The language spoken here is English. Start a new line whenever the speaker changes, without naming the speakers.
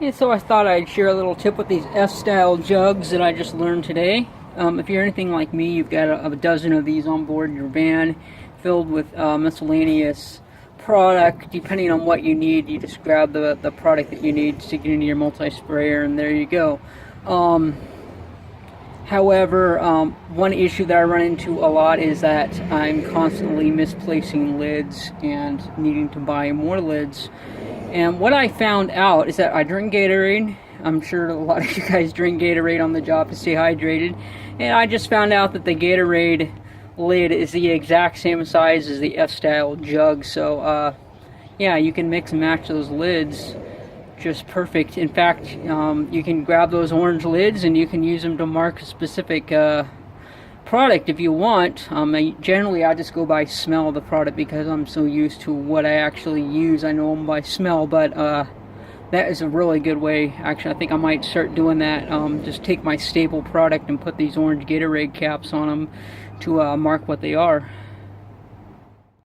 And so I thought I'd share a little tip with these F-style jugs that I just learned today. If you're anything like me, you've got a dozen of these on board your van filled with miscellaneous product. Depending on what you need, you just grab the product that you need, stick it into your multi-sprayer, and there you go. However, one issue that I run into a lot is that I'm constantly misplacing lids and needing to buy more lids. And what I found out is that I drink Gatorade. I'm sure a lot of you guys drink Gatorade on the job to stay hydrated. And I just found out that the Gatorade lid is the exact same size as the F-style jug. So, yeah, you can mix and match those lids just perfect. In fact, you can grab those orange lids and you can use them to mark a specific product if you want. Generally, I just go by smell of the product because I'm so used to what I actually use. I know them by smell, but that is a really good way. Actually, I think I might start doing that. Just take my staple product and put these orange Gatorade caps on them to mark what they are.